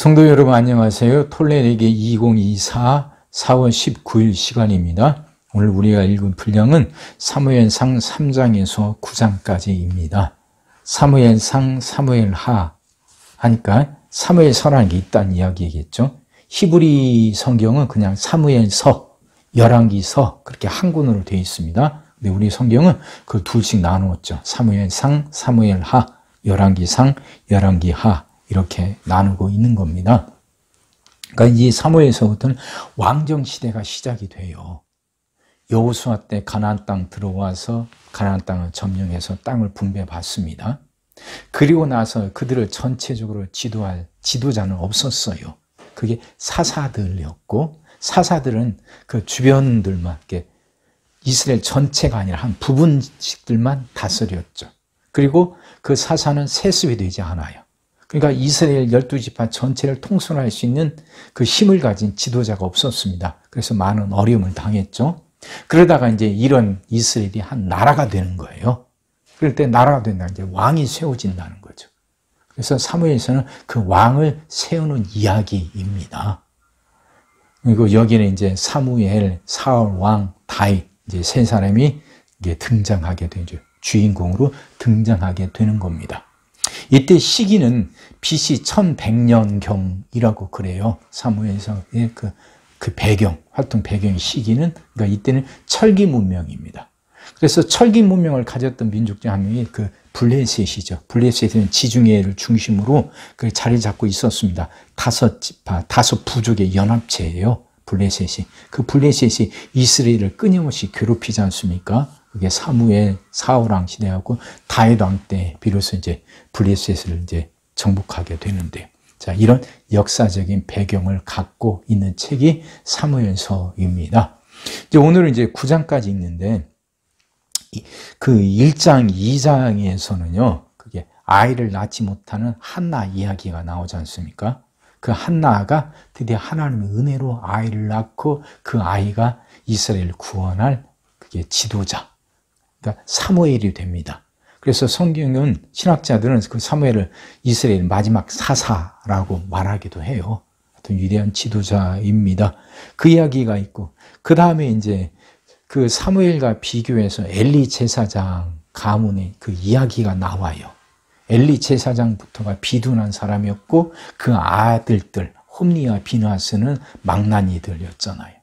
성도 여러분 안녕하세요. 톨레르기 2024 4월 19일 시간입니다. 오늘 우리가 읽은 분량은 사무엘상 3장에서 9장까지입니다. 사무엘상, 사무엘하 하니까 사무엘서라는 게 있다는 이야기겠죠. 히브리 성경은 그냥 사무엘서, 열왕기서 그렇게 한 권으로 되어 있습니다. 근데 우리 성경은 그 둘씩 나누었죠. 사무엘상, 사무엘하, 열왕기상, 열왕기하 이렇게 나누고 있는 겁니다. 그러니까 이 사무엘서부터는 왕정 시대가 시작이 돼요. 여호수아 때 가나안 땅 들어와서 가나안 땅을 점령해서 땅을 분배받습니다. 그리고 나서 그들을 전체적으로 지도할 지도자는 없었어요. 그게 사사들이었고, 사사들은 그 주변들만 이렇게 이스라엘 전체가 아니라 한 부분씩들만 다스렸죠. 그리고 그 사사는 세습이 되지 않아요. 그러니까 이스라엘 12지파 전체를 통솔할 수 있는 그 힘을 가진 지도자가 없었습니다. 그래서 많은 어려움을 당했죠. 그러다가 이제 이런 이스라엘이 한 나라가 되는 거예요. 그럴 때 나라가 된다, 이제 왕이 세워진다는 거죠. 그래서 사무엘서는 그 왕을 세우는 이야기입니다. 그리고 여기는 이제 사무엘, 사울 왕, 다윗 이제 세 사람이 이게 등장하게 되죠. 주인공으로 등장하게 되는 겁니다. 이때 시기는 BC 1100년경이라고 그래요. 사무엘서의 그 배경, 활동 배경 시기는, 그러니까 이때는 철기 문명입니다. 그래서 철기 문명을 가졌던 민족 중 한 명이 그 블레셋이죠. 블레셋은 지중해를 중심으로 그 자리 잡고 있었습니다. 5지파, 5부족의 연합체예요. 블레셋이. 그 블레셋이 이스라엘을 끊임없이 괴롭히지 않습니까? 그게 사무엘, 사울왕 시대하고 다윗 왕 때 비로소 이제 블레셋을 이제 정복하게 되는데, 자, 이런 역사적인 배경을 갖고 있는 책이 사무엘서입니다. 이제 오늘은 이제 9장까지 읽는데, 그 1장, 2장에서는요, 그게 아이를 낳지 못하는 한나 이야기가 나오지 않습니까? 그 한나가 드디어 하나님의 은혜로 아이를 낳고 그 아이가 이스라엘을 구원할 그게 지도자, 그러니까 사무엘이 됩니다. 그래서 성경은 신학자들은 그 사무엘을 이스라엘 마지막 사사라고 말하기도 해요. 하여튼 위대한 지도자입니다. 그 이야기가 있고, 그 다음에 이제 그 사무엘과 비교해서 엘리 제사장 가문의 그 이야기가 나와요. 엘리 제사장부터가 비둔한 사람이었고, 그 아들들 홈니와 비나스는 망나니들이었잖아요.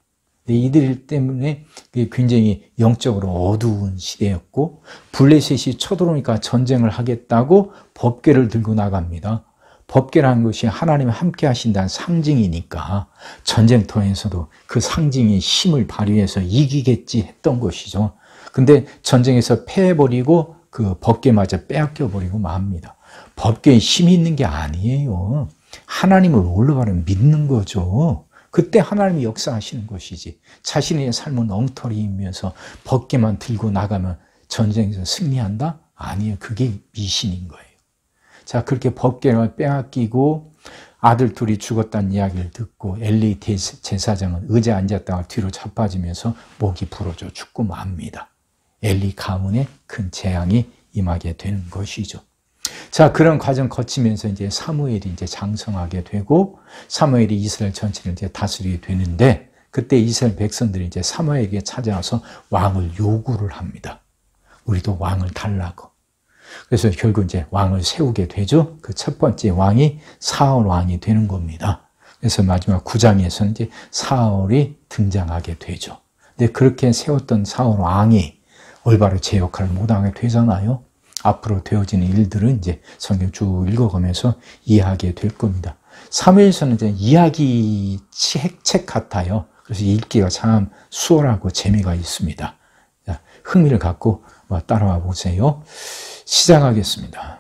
이들 때문에 굉장히 영적으로 어두운 시대였고, 블레셋이 쳐들어오니까 전쟁을 하겠다고 법궤를 들고 나갑니다. 법궤라는 것이 하나님이 함께 하신다는 상징이니까 전쟁터에서도 그 상징의 힘을 발휘해서 이기겠지 했던 것이죠. 근데 전쟁에서 패해버리고 그 법궤마저 빼앗겨버리고 맙니다. 법궤에 힘이 있는 게 아니에요. 하나님을 올바로 믿는 거죠. 그때 하나님이 역사하시는 것이지, 자신의 삶은 엉터리이면서 법궤만 들고 나가면 전쟁에서 승리한다? 아니에요. 그게 미신인 거예요. 자, 그렇게 법궤를 빼앗기고 아들 둘이 죽었다는 이야기를 듣고 엘리 제사장은 의자에 앉았다가 뒤로 자빠지면서 목이 부러져 죽고 맙니다. 엘리 가문에 큰 재앙이 임하게 되는 것이죠. 자, 그런 과정 거치면서 이제 사무엘이 이제 장성하게 되고, 사무엘이 이스라엘 전체를 이제 다스리게 되는데, 그때 이스라엘 백성들이 이제 사무엘에게 찾아와서 왕을 요구를 합니다. 우리도 왕을 달라고. 그래서 결국 이제 왕을 세우게 되죠. 그 첫 번째 왕이 사울 왕이 되는 겁니다. 그래서 마지막 9장에서는 이제 사울이 등장하게 되죠. 근데 그렇게 세웠던 사울 왕이 올바로 제 역할을 못하게 되잖아요. 앞으로 되어지는 일들은 이제 성경 쭉 읽어가면서 이해하게 될 겁니다. 사무엘서는 이제 이야기 책 같아요. 그래서 읽기가 참 수월하고 재미가 있습니다. 자, 흥미를 갖고 따라와 보세요. 시작하겠습니다.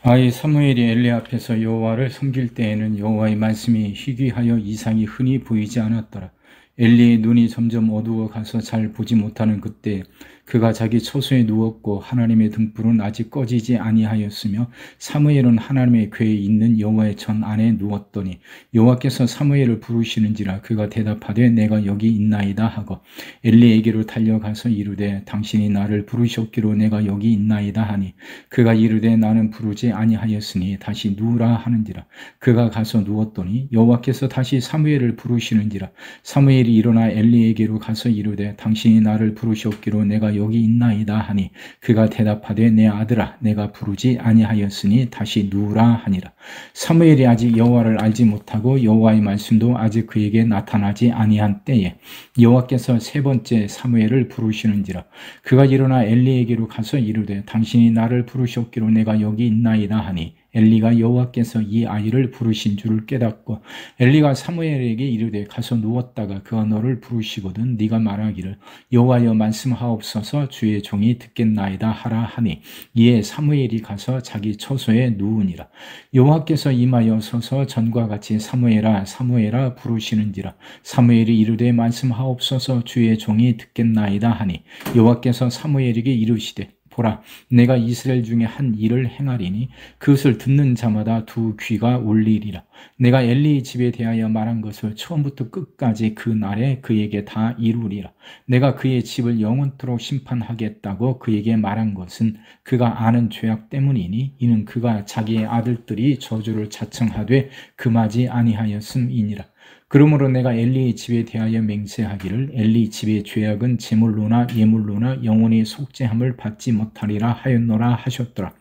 아이 사무엘이 엘리 앞에서 여호와를 섬길 때에는 여호와의 말씀이 희귀하여 이상이 흔히 보이지 않았더라. 엘리의 눈이 점점 어두워 가서 잘 보지 못하는 그때 그가 자기 처소에 누웠고 하나님의 등불은 아직 꺼지지 아니하였으며 사무엘은 하나님의 궤에 있는 여호와의 전 안에 누웠더니 여호와께서 사무엘을 부르시는지라 그가 대답하되 내가 여기 있나이다 하고 엘리에게로 달려가서 이르되 당신이 나를 부르셨기로 내가 여기 있나이다 하니 그가 이르되 나는 부르지 아니하였으니 다시 누우라 하는지라 그가 가서 누웠더니 여호와께서 다시 사무엘을 부르시는지라 사무엘이 일어나 엘리에게로 가서 이르되 당신이 나를 부르셨기로 내가 여기 있나이다 하니 그가 대답하되 내 아들아 내가 부르지 아니하였으니 다시 누우라 하니라. 사무엘이 아직 여호와를 알지 못하고 여호와의 말씀도 아직 그에게 나타나지 아니한 때에 여호와께서 세 번째 사무엘을 부르시는지라 그가 일어나 엘리에게로 가서 이르되 당신이 나를 부르셨기로 내가 여기 있나이다 하니 엘리가 여호와께서 이 아이를 부르신 줄을 깨닫고 엘리가 사무엘에게 이르되 가서 누웠다가 그가 너를 부르시거든 네가 말하기를 여호와여 말씀하옵소서 주의 종이 듣겠나이다 하라 하니 이에 사무엘이 가서 자기 처소에 누우니라. 여호와께서 임하여 서서 전과 같이 사무엘아 사무엘아 부르시는지라 사무엘이 이르되 말씀하옵소서 주의 종이 듣겠나이다 하니 여호와께서 사무엘에게 이르시되 보라 내가 이스라엘 중에 한 일을 행하리니 그것을 듣는 자마다 두 귀가 울리리라. 내가 엘리 집에 대하여 말한 것을 처음부터 끝까지 그 날에 그에게 다 이루리라. 내가 그의 집을 영원토록 심판하겠다고 그에게 말한 것은 그가 아는 죄악 때문이니 이는 그가 자기의 아들들이 저주를 자청하되 금하지 아니하였음이니라. 그러므로 내가 엘리의 집에 대하여 맹세하기를 엘리 집의 죄악은 제물로나 예물로나 영원히 속죄함을 받지 못하리라 하였노라 하셨더라.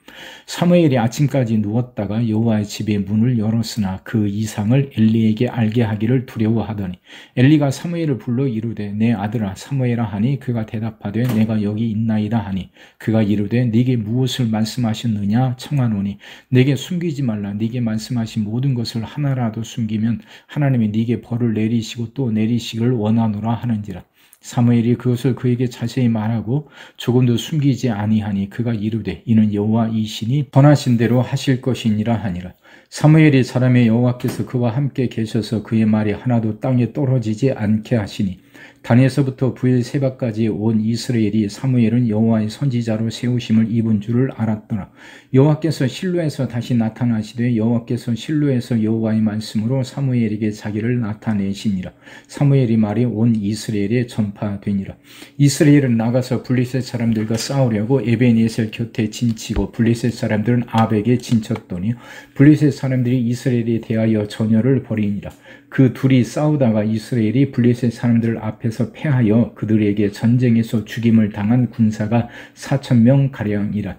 사무엘이 아침까지 누웠다가 여호와의 집의 문을 열었으나 그 이상을 엘리에게 알게 하기를 두려워하더니 엘리가 사무엘을 불러 이르되 내 아들아 사무엘아 하니 그가 대답하되 내가 여기 있나이다 하니 그가 이르되 네게 무엇을 말씀하셨느냐 청하노니 내게 숨기지 말라. 네게 말씀하신 모든 것을 하나라도 숨기면 하나님이 네게 벌을 내리시고 또 내리시기를 원하노라 하는지라. 사무엘이 그것을 그에게 자세히 말하고 조금도 숨기지 아니하니 그가 이르되 이는 여호와이시니 선하신 대로 하실 것이니라 하니라. 사무엘이 사람의 여호와께서 그와 함께 계셔서 그의 말이 하나도 땅에 떨어지지 않게 하시니 단에서부터 브엘세바까지 온 이스라엘이 사무엘은 여호와의 선지자로 세우심을 입은 줄을 알았더라. 여호와께서 실로에서 다시 나타나시되 여호와께서 실로에서 여호와의 말씀으로 사무엘에게 자기를 나타내시니라. 사무엘이 말이 온 이스라엘에 전파되니라. 이스라엘은 나가서 블레셋 사람들과 싸우려고 에벤에셀 곁에 진치고 블레셋 사람들은 아벡에 진쳤더니 블레셋 사람들이 이스라엘에 대하여 전열을 벌이니라. 그 둘이 싸우다가 이스라엘이 블레셋 사람들 앞에서 패하여 그들에게 전쟁에서 죽임을 당한 군사가 4,000명 가량이라.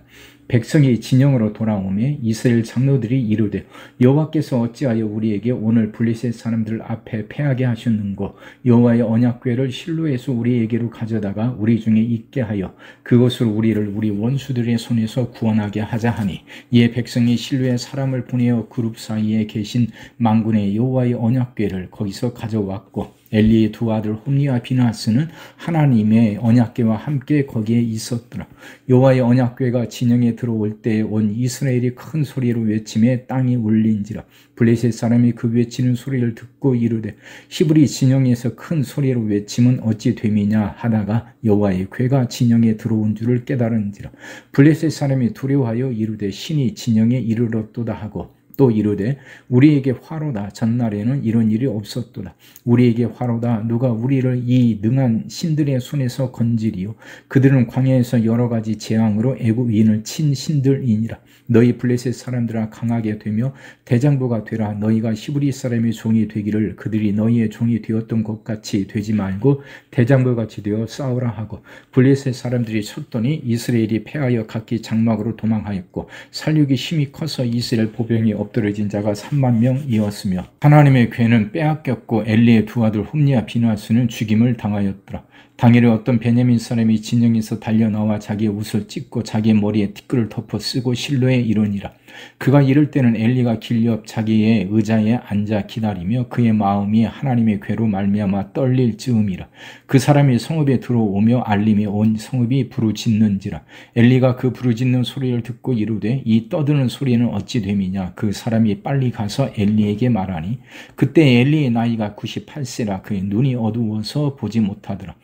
백성이 진영으로 돌아오매 이스라엘 장로들이 이르되 여호와께서 어찌하여 우리에게 오늘 블레셋 사람들 앞에 패하게 하셨는고 여호와의 언약궤를 실로에서 우리에게로 가져다가 우리 중에 있게 하여 그것으로 우리를 우리 원수들의 손에서 구원하게 하자 하니 이에 백성이 실로에 사람을 보내어 그룹 사이에 계신 만군의 여호와의 언약궤를 거기서 가져왔고 엘리의 두 아들 홈니와 비나스는 하나님의 언약궤와 함께 거기에 있었더라. 여호와의 언약궤가 진영에 들어올 때 온 이스라엘이 큰 소리로 외침에 땅이 울린지라. 블레셋 사람이 그 외치는 소리를 듣고 이르되 히브리 진영에서 큰 소리로 외침은 어찌 됨이냐 하다가 여호와의 궤가 진영에 들어온 줄을 깨달은지라. 블레셋 사람이 두려워하여 이르되 신이 진영에 이르렀도다 하고 또 이르되 우리에게 화로다. 전날에는 이런 일이 없었도다. 우리에게 화로다. 누가 우리를 이 능한 신들의 손에서 건지리요. 그들은 광야에서 여러 가지 재앙으로 애굽인을 친 신들이니라. 너희 블레셋 사람들아 강하게 되며 대장부가 되라. 너희가 히브리 사람의 종이 되기를 그들이 너희의 종이 되었던 것 같이 되지 말고 대장부같이 되어 싸우라 하고 블레셋 사람들이 쳤더니 이스라엘이 패하여 각기 장막으로 도망하였고 살육이 힘이 커서 이스라엘 보병이 엎드러진 자가 3만 명이었으며 하나님의 궤는 빼앗겼고 엘리의 두 아들 홈니와 비나스는 죽임을 당하였더라. 당일에 어떤 베냐민 사람이 진영에서 달려나와 자기의 옷을 찢고 자기의 머리에 티끌을 덮어 쓰고 실로에 이르니라. 그가 이를 때는 엘리가 길 옆 자기의 의자에 앉아 기다리며 그의 마음이 하나님의 궤로 말미암아 떨릴 즈음이라. 그 사람이 성읍에 들어오며 알림이 온 성읍이 부르짖는지라. 엘리가 그 부르짖는 소리를 듣고 이르되 이 떠드는 소리는 어찌 됨이냐. 그 사람이 빨리 가서 엘리에게 말하니 그때 엘리의 나이가 98세라 그의 눈이 어두워서 보지 못하더라.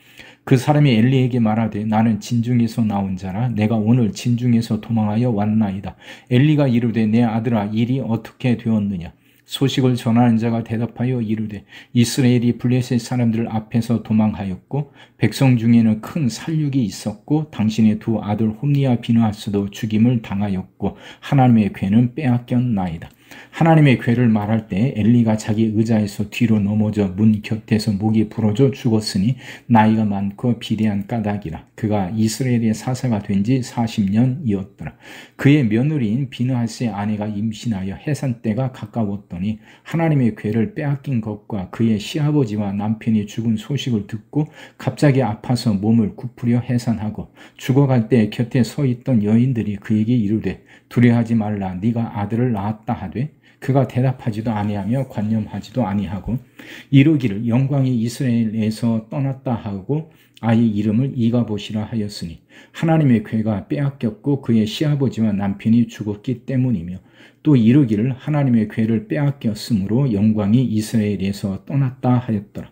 그 사람이 엘리에게 말하되 나는 진중에서 나온 자라 내가 오늘 진중에서 도망하여 왔나이다. 엘리가 이르되 내 아들아 일이 어떻게 되었느냐. 소식을 전하는 자가 대답하여 이르되 이스라엘이 블레셋 사람들 앞에서 도망하였고 백성 중에는 큰 살육이 있었고 당신의 두 아들 홈니와 비느하스도 죽임을 당하였고 하나님의 괴는 빼앗겼나이다. 하나님의 괴를 말할 때 엘리가 자기 의자에서 뒤로 넘어져 문 곁에서 목이 부러져 죽었으니 나이가 많고 비대한 까닭이라. 그가 이스라엘의 사사가 된 지 40년이었더라. 그의 며느리인 비느하스의 아내가 임신하여 해산 때가 가까웠더니 하나님의 괴를 빼앗긴 것과 그의 시아버지와 남편이 죽은 소식을 듣고 갑자기 아파서 몸을 굽으려 해산하고 죽어갈 때 곁에 서 있던 여인들이 그에게 이르되 두려워하지 말라 네가 아들을 낳았다 하되 그가 대답하지도 아니하며 관념하지도 아니하고 이르기를 영광이 이스라엘에서 떠났다 하고 아이 이름을 이가봇이라 하였으니 하나님의 괴가 빼앗겼고 그의 시아버지와 남편이 죽었기 때문이며 또 이르기를 하나님의 괴를 빼앗겼으므로 영광이 이스라엘에서 떠났다 하였더라.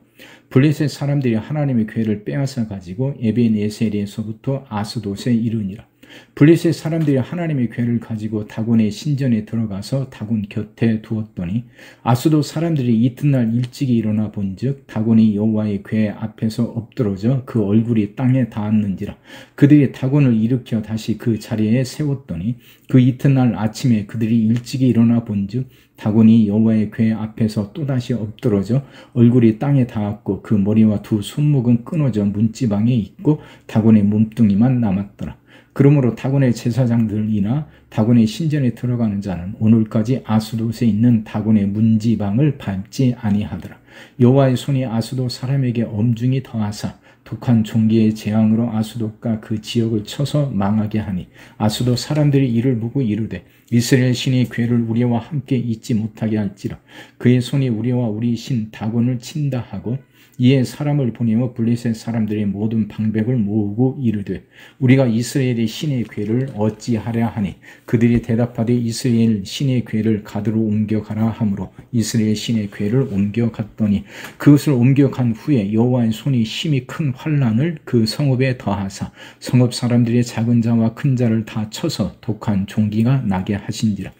블레셋 사람들이 하나님의 괴를 빼앗아 가지고 에벤에셀에서부터 아스돗에 이르니라. 블레셋 사람들이 하나님의 괴를 가지고 다곤의 신전에 들어가서 다곤 곁에 두었더니 아스돗 사람들이 이튿날 일찍이 일어나 본즉 다곤이 여호와의 괴 앞에서 엎드러져 그 얼굴이 땅에 닿았는지라. 그들이 다곤을 일으켜 다시 그 자리에 세웠더니 그 이튿날 아침에 그들이 일찍이 일어나 본즉 다곤이 여호와의 괴 앞에서 또다시 엎드러져 얼굴이 땅에 닿았고 그 머리와 두 손목은 끊어져 문지방에 있고 다곤의 몸뚱이만 남았더라. 그러므로 다곤의 제사장들이나 다곤의 신전에 들어가는 자는 오늘까지 아스돗에 있는 다곤의 문지방을 밟지 아니하더라. 여호와의 손이 아스돗 사람에게 엄중히 더하사 독한 종기의 재앙으로 아스돗과 그 지역을 쳐서 망하게 하니 아스돗 사람들이 이를 보고 이르되 이스라엘 신의 괴를 우리와 함께 잊지 못하게 할지라. 그의 손이 우리와 우리 신 다곤을 친다 하고 이에 사람을 보내어 블레셋 사람들의 모든 방백을 모으고 이르되 우리가 이스라엘의 신의 괴를 어찌하랴 하니 그들이 대답하되 이스라엘 신의 괴를 가드로 옮겨가라 하므로 이스라엘 신의 괴를 옮겨갔더니 그것을 옮겨간 후에 여호와의 손이 심히 큰 환난을 그 성읍에 더하사 성읍 사람들의 작은 자와 큰 자를 다 쳐서 독한 종기가 나게 하신지라.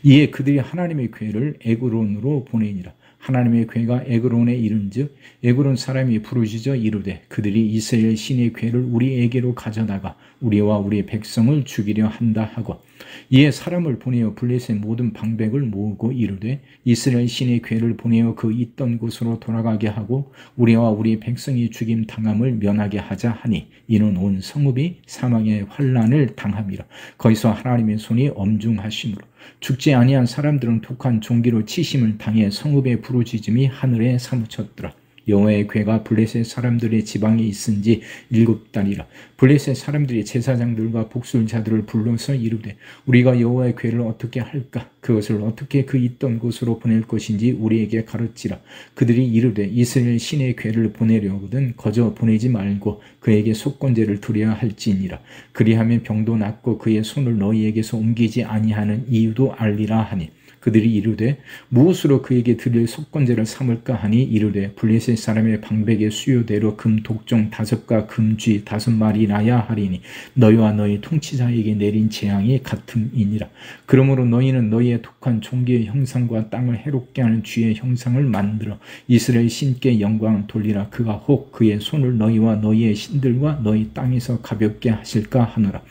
이에 그들이 하나님의 괴를 에그론으로 보내니라. 하나님의 괴가 에그론에 이른즉 에그론 사람이 부르짖어 이르되 그들이 이스라엘 신의 괴를 우리에게로 가져다가 우리와 우리 백성을 죽이려 한다 하고 이에 사람을 보내어 블레셋 모든 방백을 모으고 이르되 이스라엘 신의 괴를 보내어 그 있던 곳으로 돌아가게 하고 우리와 우리 백성이 죽임 당함을 면하게 하자 하니 이는 온 성읍이 사망의 환난을 당함이라. 거기서 하나님의 손이 엄중하심으로 죽지 아니한 사람들은 독한 종기로 치심을 당해 성읍의 부르짖음이 하늘에 사무쳤더라. 여호와의 괴가 블레셋 사람들의 지방에 있은지 7달이라. 블레셋 사람들이 제사장들과 복술자들을 불러서 이르되 우리가 여호와의 괴를 어떻게 할까? 그것을 어떻게 그 있던 곳으로 보낼 것인지 우리에게 가르치라. 그들이 이르되 이스라엘 신의 괴를 보내려거든 거저 보내지 말고 그에게 속건제를 드려야 할지니라. 그리하면 병도 낫고 그의 손을 너희에게서 옮기지 아니하는 이유도 알리라 하니 그들이 이르되 무엇으로 그에게 드릴 속건제를 삼을까 하니 이르되 블레셋 사람의 방백의 수요대로 금 독종 5과 금쥐 5마리라야 하리니 너희와 너희 통치자에게 내린 재앙이 같음이니라. 그러므로 너희는 너희의 독한 종기의 형상과 땅을 해롭게 하는 쥐의 형상을 만들어 이스라엘 신께 영광을 돌리라. 그가 혹 그의 손을 너희와 너희의 신들과 너희 땅에서 가볍게 하실까 하노라.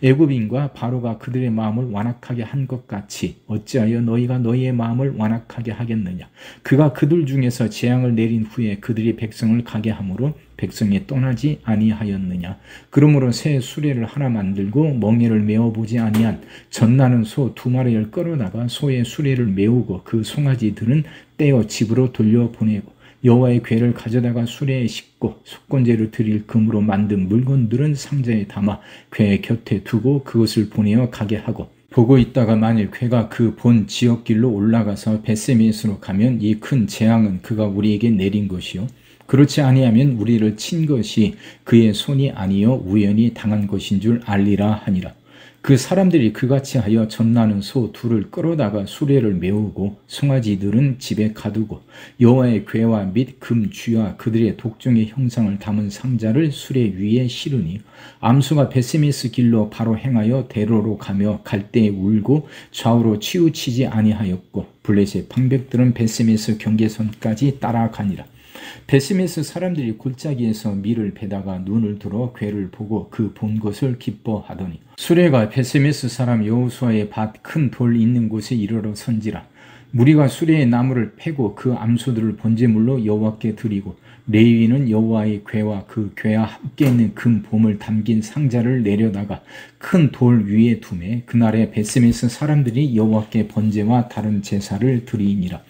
애굽인과 바로가 그들의 마음을 완악하게 한 것 같이 어찌하여 너희가 너희의 마음을 완악하게 하겠느냐. 그가 그들 중에서 재앙을 내린 후에 그들이 백성을 가게 하므로 백성이 떠나지 아니하였느냐. 그러므로 새 수레를 하나 만들고 멍에를 메어보지 아니한 젖나는 소 2마리를 끌어다가 소의 수레를 메우고 그 송아지들은 떼어 집으로 돌려보내고 여호와의 괴를 가져다가 수레에 싣고 속건제를 드릴 금으로 만든 물건들은 상자에 담아 괴 곁에 두고 그것을 보내어 가게 하고 보고 있다가 만일 괴가 그 본 지역길로 올라가서 벳세메스로 가면 이 큰 재앙은 그가 우리에게 내린 것이요 그렇지 아니하면 우리를 친 것이 그의 손이 아니요 우연히 당한 것인 줄 알리라 하니라. 그 사람들이 그같이 하여 젖나는 소 둘을 끌어다가 수레를 메우고 송아지들은 집에 가두고 여호와의 궤와 및 금 쥐와 그들의 독종의 형상을 담은 상자를 수레 위에 실으니 암수가 베세메스 길로 바로 행하여 대로로 가며 갈대에 울고 좌우로 치우치지 아니하였고 블레셋 방백들은 베세메스 경계선까지 따라가니라. 베세메스 사람들이 골짜기에서 밀을 베다가 눈을 들어 궤를 보고 그 본 것을 기뻐하더니 수레가 베세메스 사람 여호수아의 밭 큰 돌 있는 곳에 이르러 선지라. 무리가 수레의 나무를 패고 그 암소들을 번제물로 여호와께 드리고 레위인은 여호와의 궤와 그 궤와 함께 있는 금 봄을 담긴 상자를 내려다가 큰 돌 위에 두매 그날에 베세메스 사람들이 여호와께 번제와 다른 제사를 드리니라.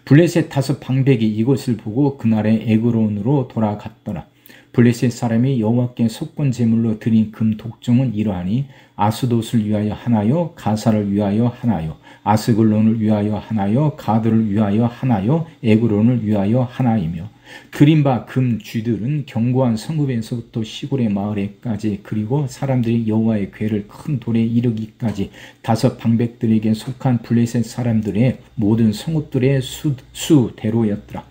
블레셋 다섯 방백이 이것을 보고 그날에 에그론으로 돌아갔더라. 블레셋 사람이 여호와께 속건 제물로 드린 금 독종은 이러하니 아스돗을 위하여 하나요, 가사를 위하여 하나요, 아스글론을 위하여 하나요, 가드를 위하여 하나요, 에그론을 위하여 하나이며 드린 바 금 쥐들은 견고한 성읍에서부터 시골의 마을에까지 그리고 사람들이 여호와의 궤를 큰 돌에 이르기까지 다섯 방백들에게 속한 블레셋 사람들의 모든 성읍들의 수대로였더라.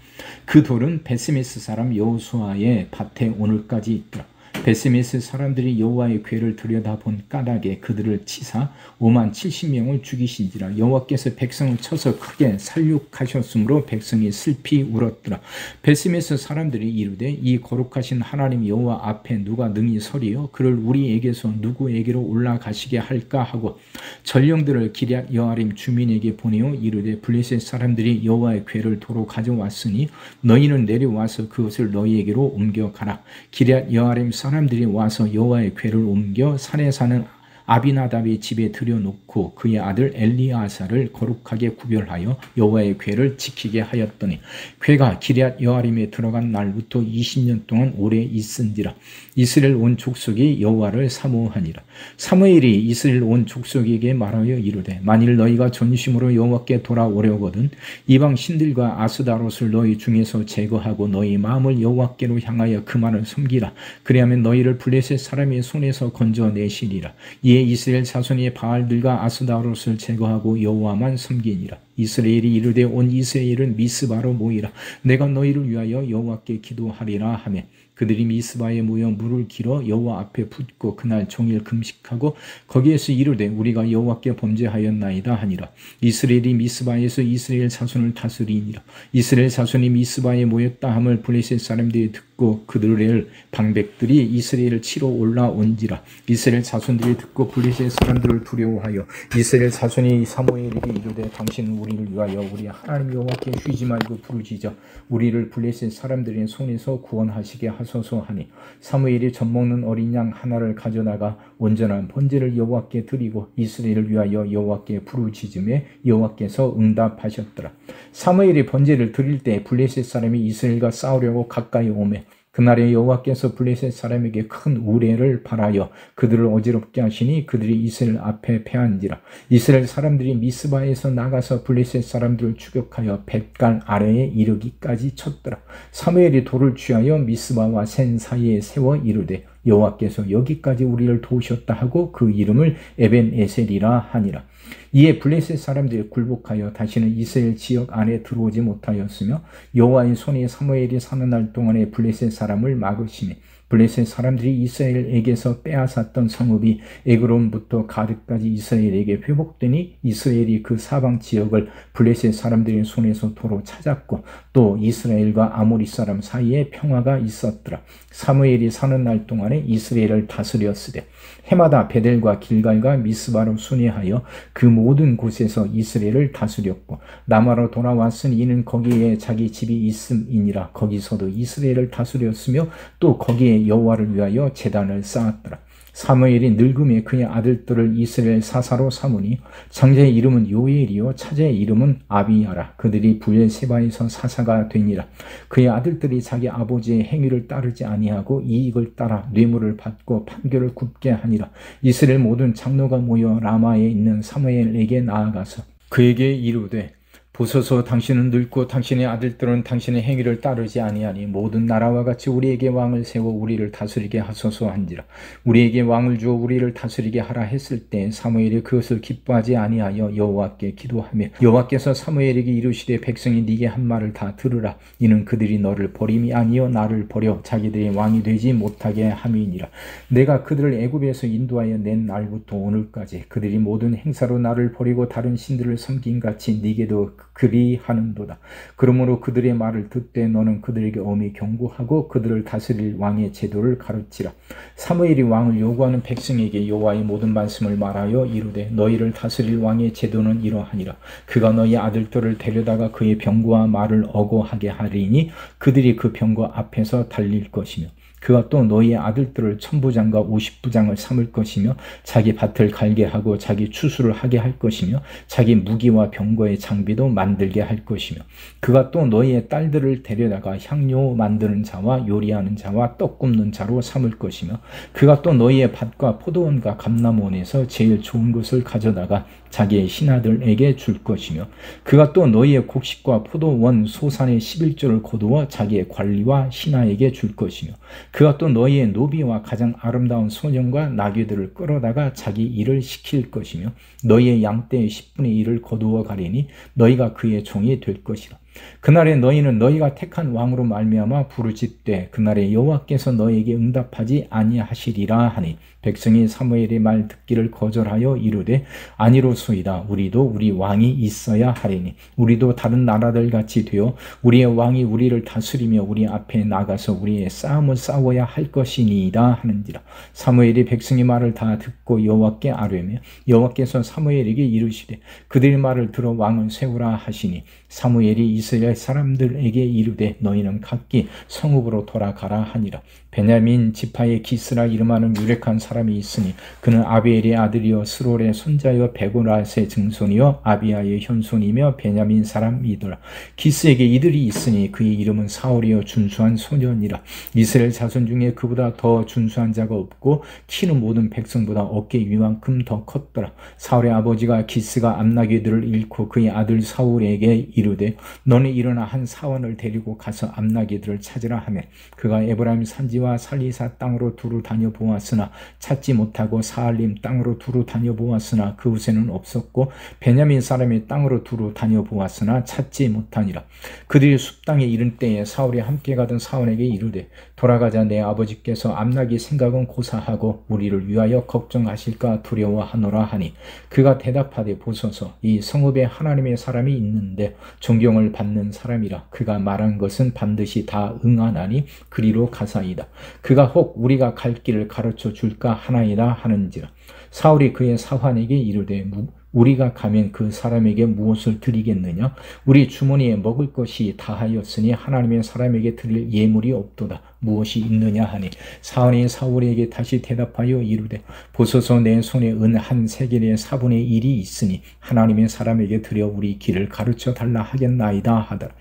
그 돌은 베세메스 사람 여호수아의 밭에 오늘까지 있더라. 베세메스 사람들이 여호와의 궤를 들여다본 까닭에 그들을 치사 5만 70명을 죽이신지라. 여호와께서 백성을 쳐서 크게 살육하셨으므로 백성이 슬피 울었더라. 베세메스 사람들이 이르되 이 거룩하신 하나님 여호와 앞에 누가 능히 서리요? 그를 우리에게서 누구에게로 올라가시게 할까 하고 전령들을 기럇 여아림 주민에게 보내어 이르되 블레셋 사람들이 여호와의 궤를 도로 가져왔으니 너희는 내려와서 그것을 너희에게로 옮겨가라. 기럇 여아림 사람들이 와서 여호와의 궤를 옮겨 산에 사는 아비나답의 집에 들여놓고 그의 아들 엘리아사를 거룩하게 구별하여 여호와의 궤를 지키게 하였더니 궤가 기럇 여아림에 들어간 날부터 20년 동안 오래 있은지라. 이스라엘 온 족속이 여호와를 사모하니라. 사무엘이 이스라엘 온 족속에게 말하여 이르되 만일 너희가 전심으로 여호와께 돌아오려거든 이방 신들과 아스다롯을 너희 중에서 제거하고 너희 마음을 여호와께로 향하여 그만을 섬기라. 그리하면 너희를 블레셋 사람의 손에서 건져내시리라. 이에 이스라엘 자손이 바알들과 아스다롯을 제거하고 여호와만 섬기니라. 이스라엘이 이르되 온 이스라엘은 미스바로 모이라. 내가 너희를 위하여 여호와께 기도하리라 하며 그들이 미스바에 모여 물을 길어 여호와 앞에 붓고 그날 종일 금식하고 거기에서 이르되 우리가 여호와께 범죄하였나이다 하니라. 이스라엘이 미스바에서 이스라엘 자손을 다스리니라. 이스라엘 자손이 미스바에 모였다 함을 블레셋 사람들이 듣고 그들의 방백들이 이스라엘을 치러 올라온지라. 이스라엘 자손들이 듣고 블레셋 사람들을 두려워하여 이스라엘 자손이 사무엘에게 이르되 당신은 우리를 위하여 우리 하나님 여호와께 쉬지 말고 부르짖어 우리를 블레셋 사람들의 손에서 구원하시게 하소서 하니 사무엘이 젖먹는 어린 양 하나를 가져다가 온전한 번제를 여호와께 드리고 이스라엘을 위하여 여호와께 부르짖음에 여호와께서 응답하셨더라. 사무엘이 번제를 드릴 때 블레셋 사람이 이스라엘과 싸우려고 가까이 오매 그날에 여호와께서 블레셋 사람에게 큰 우레를 발하여 그들을 어지럽게 하시니 그들이 이스라엘 앞에 패한지라. 이스라엘 사람들이 미스바에서 나가서 블레셋 사람들을 추격하여 뱃갈 아래에 이르기까지 쳤더라. 사무엘이 돌을 취하여 미스바와 센 사이에 세워 이르되 여호와께서 여기까지 우리를 도우셨다 하고 그 이름을 에벤에셀이라 하니라. 이에 블레셋 사람들이 굴복하여 다시는 이스라엘 지역 안에 들어오지 못하였으며 여호와의 손이 사무엘이 사는 날 동안에 블레셋 사람을 막으시니 블레셋 사람들이 이스라엘에게서 빼앗았던 성읍이 에그론부터 가드까지 이스라엘에게 회복되니 이스라엘이 그 사방 지역을 블레셋 사람들의 손에서 도로 찾았고 또 이스라엘과 아모리 사람 사이에 평화가 있었더라. 사무엘이 사는 날 동안에 이스라엘을 다스렸으되 해마다 베델과 길갈과 미스바로 순회하여 그 모든 곳에서 이스라엘을 다스렸고 남아로 돌아왔으니 이는 거기에 자기 집이 있음이니라. 거기서도 이스라엘을 다스렸으며 또 거기에 여호와를 위하여 제단을 쌓았더라. 사무엘이 늙음에 그의 아들들을 이스라엘 사사로 삼으니 장자의 이름은 요엘이요 차자의 이름은 아비야라. 그들이 브엘세바에서 사사가 되니라. 그의 아들들이 자기 아버지의 행위를 따르지 아니하고 이익을 따라 뇌물을 받고 판결을 굽게 하니라. 이스라엘 모든 장로가 모여 라마에 있는 사무엘에게 나아가서 그에게 이르되 보소서 당신은 늙고 당신의 아들들은 당신의 행위를 따르지 아니하니 모든 나라와 같이 우리에게 왕을 세워 우리를 다스리게 하소서 한지라. 우리에게 왕을 주어 우리를 다스리게 하라 했을 때 사무엘이 그것을 기뻐하지 아니하여 여호와께 기도하며 여호와께서 사무엘에게 이르시되 백성이 네게 한 말을 다 들으라. 이는 그들이 너를 버림이 아니여 나를 버려 자기들이 왕이 되지 못하게 함이니라. 내가 그들을 애굽에서 인도하여 낸 날부터 오늘까지 그들이 모든 행사로 나를 버리고 다른 신들을 섬긴 같이 네게도 그리하는도다. 그러므로 그들의 말을 듣되 너는 그들에게 엄히 경고하고 그들을 다스릴 왕의 제도를 가르치라. 사무엘이 왕을 요구하는 백성에게 여호와의 모든 말씀을 말하여 이르되 너희를 다스릴 왕의 제도는 이러하니라. 그가 너희 아들들을 데려다가 그의 병거와 말을 어거하게 하리니 그들이 그 병거 앞에서 달릴 것이며 그가 또 너희의 아들들을 천부장과 50부장을 삼을 것이며 자기 밭을 갈게 하고 자기 추수를 하게 할 것이며 자기 무기와 병거의 장비도 만들게 할 것이며 그가 또 너희의 딸들을 데려다가 향료 만드는 자와 요리하는 자와 떡 굽는 자로 삼을 것이며 그가 또 너희의 밭과 포도원과 감람원에서 제일 좋은 것을 가져다가 자기의 신하들에게 줄 것이며 그가 또 너희의 곡식과 포도원 소산의 11조를 거두어 자기의 관리와 신하에게 줄 것이며 그가 또 너희의 노비와 가장 아름다운 소년과 나귀들을 끌어다가 자기 일을 시킬 것이며 너희의 양떼의 10분의 1을 거두어 가리니 너희가 그의 종이 될 것이라. 그날에 너희는 너희가 택한 왕으로 말미암아 부르짖되 그날에 여호와께서 너희에게 응답하지 아니하시리라 하니 백성이 사무엘의 말 듣기를 거절하여 이르되 아니로소이다. 우리도 우리 왕이 있어야 하리니 우리도 다른 나라들 같이 되어 우리의 왕이 우리를 다스리며 우리 앞에 나가서 우리의 싸움을 싸워야 할 것이니이다 하는지라. 사무엘이 백성의 말을 다 듣고 여호와께 아뢰며 여호와께서 사무엘에게 이르시되 그들의 말을 들어 왕을 세우라 하시니 사무엘이 이스라엘 사람들에게 이르되 너희는 각기 성읍으로 돌아가라 하니라. 베냐민 지파의 기스라 이름하는 유력한 사람이 있으니 그는 아비엘의 아들이요 스롤의 손자여 베고라스의 증손이요 아비아의 현손이며 베냐민 사람이더라. 기스에게 이들이 있으니 그의 이름은 사울이요 준수한 소년이라. 이스라엘 자손 중에 그보다 더 준수한 자가 없고 키는 모든 백성보다 어깨 위만큼 더 컸더라. 사울의 아버지가 기스가 암나귀들을 잃고 그의 아들 사울에게 이르되 너는 일어나 한 사원을 데리고 가서 암나귀들을 찾으라 하며 그가 에브라임 산지와 살리사 땅으로 두루 다녀보았으나 찾지 못하고 사알림 땅으로 두루 다녀보았으나 그곳에는 없었고 베냐민 사람의 땅으로 두루 다녀보았으나 찾지 못하니라. 그들이 숲땅에 이른 때에 사울이 함께 가던 사원에게 이르되 돌아가자. 내 아버지께서 암나귀 생각은 고사하고 우리를 위하여 걱정하실까 두려워하노라 하니 그가 대답하되 보소서 이 성읍에 하나님의 사람이 있는데 존경을 받는 사람이라. 그가 말한 것은 반드시 다 응하나니 그리로 가사이다. 그가 혹 우리가 갈 길을 가르쳐 줄까 하나이다 하는지라. 사울이 그의 사환에게 이르되 우리가 가면 그 사람에게 무엇을 드리겠느냐? 우리 주머니에 먹을 것이 다하였으니 하나님의 사람에게 드릴 예물이 없도다. 무엇이 있느냐 하니 사울이 사울에게 다시 대답하여 이르되 보소서 내 손에 은 한 세겔의 4분의 1이 있으니 하나님의 사람에게 드려 우리 길을 가르쳐 달라 하겠나이다 하더라.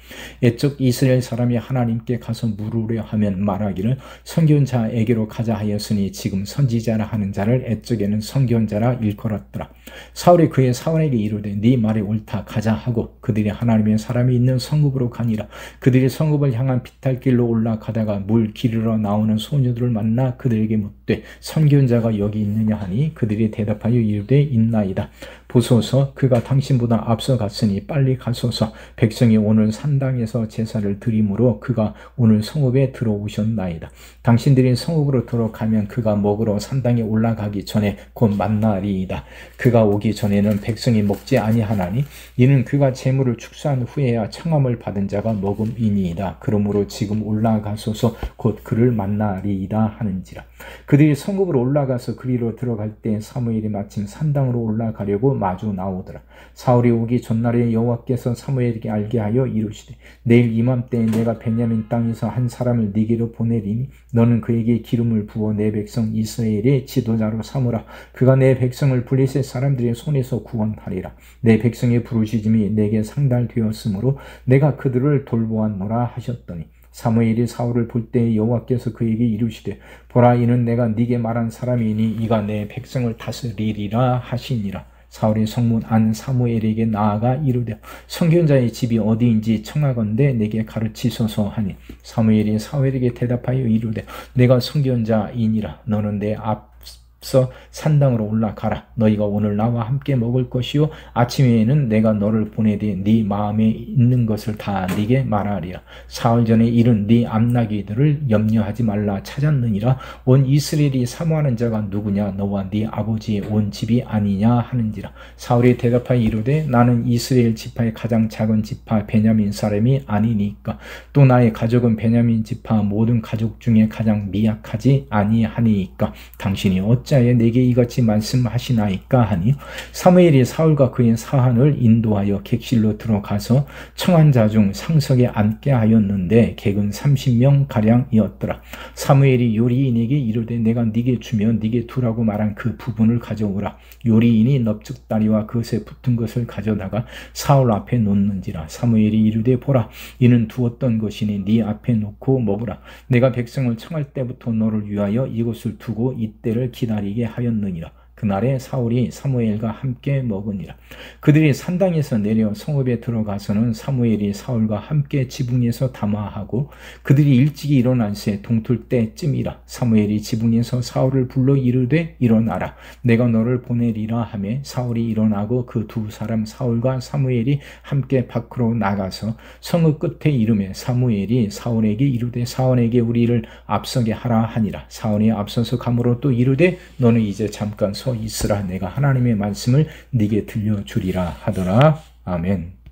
애적 이스라엘 사람이 하나님께 가서 물으려 하면 말하기를 선견자에게로 가자 하였으니 지금 선지자라 하는 자를 애적에는 선견자라 일컬었더라. 사울이 그의 사원에게 이르되 네 말이 옳다. 가자 하고 그들이 하나님의 사람이 있는 성읍으로 가니라. 그들이 성읍을 향한 비탈길로 올라가다가 물 기르러 나오는 소녀들을 만나 그들에게 묻되 선견자가 여기 있느냐 하니 그들이 대답하여 이르되 있나이다. 보소서 그가 당신보다 앞서 갔으니 빨리 가소서. 백성이 오늘 산당에서 제사를 드리므로 그가 오늘 성읍에 들어오셨나이다. 당신들이 성읍으로 들어가면 그가 먹으러 산당에 올라가기 전에 곧 만나리이다. 그가 오기 전에는 백성이 먹지 아니하나니 이는 그가 재물을 축사한 후에야 청함을 받은 자가 먹음이니이다. 그러므로 지금 올라가소서 곧 그를 만나리이다 하는지라. 그들이 성읍으로 올라가서 그리로 들어갈 때 사무엘이 마침 산당으로 올라가려고 마주 나오더라. 사울이 오기 전날에 여호와께서 사무엘에게 알게 하여 이르시되 내일 이맘때에 내가 베냐민 땅에서 한 사람을 네게로 보내리니 너는 그에게 기름을 부어 내 백성 이스라엘의 지도자로 삼으라. 그가 내 백성을 블레셋 사람들의 손에서 구원하리라. 내 백성의 부르짖음이 내게 상달되었으므로 내가 그들을 돌보았노라 하셨더니 사무엘이 사울을 볼 때 여호와께서 그에게 이르시되 보라 이는 내가 네게 말한 사람이니 이가 내 백성을 다스리리라 하시니라. 사울이 성문 안 사무엘에게 나아가 이르되 선견자의 집이 어디인지 청하건대 내게 가르치소서 하니 사무엘이 사울에게 대답하여 이르되 내가 선견자이니라. 너는 내 앞서 산당으로 올라가라. 너희가 오늘 나와 함께 먹을 것이요 아침에는 내가 너를 보내되 네 마음에 있는 것을 다 네게 말하리라. 사흘 전에 이른 네 암나기들을 염려하지 말라 찾았느니라. 온 이스라엘이 사모하는 자가 누구냐? 너와 네 아버지의 온 집이 아니냐 하는지라. 사울이 대답하여 이르되 나는 이스라엘 지파의 가장 작은 지파 베냐민 사람이 아니니까 또 나의 가족은 베냐민 지파 모든 가족 중에 가장 미약하지 아니하니까 당신이 어찌하여 내게 이같이 말씀하시나이까 하니 사무엘이 사울과 그의 사한을 인도하여 객실로 들어가서 청한 자 중 상석에 앉게 하였는데 객은 30명 가량이었더라. 사무엘이 요리인에게 이르되 내가 네게 주면 네게 두라고 말한 그 부분을 가져오라. 요리인이 넙죽다리와 그것에 붙은 것을 가져다가 사울 앞에 놓는지라. 사무엘이 이르되 보라 이는 두었던 것이니 네 앞에 놓고 먹으라. 내가 백성을 청할 때부터 너를 위하여 이곳을 두고 이때를 기다리게 하였느니라. 그날에 사울이 사무엘과 함께 먹으니라. 그들이 산당에서 내려 성읍에 들어가서는 사무엘이 사울과 함께 지붕에서 담화하고 그들이 일찍이 일어난새 동틀 때쯤이라. 사무엘이 지붕에서 사울을 불러 이르되 일어나라. 내가 너를 보내리라 하매 사울이 일어나고 그 두 사람 사울과 사무엘이 함께 밖으로 나가서 성읍 끝에 이르매 사무엘이 사울에게 이르되 사울에게 우리를 앞서게 하라 하니라. 사울이 앞서서 가므로 또 이르되 너는 이제 잠깐 서 있으라. 내가 하나님의 말씀을 네게 들려주리라 하더라. 아멘.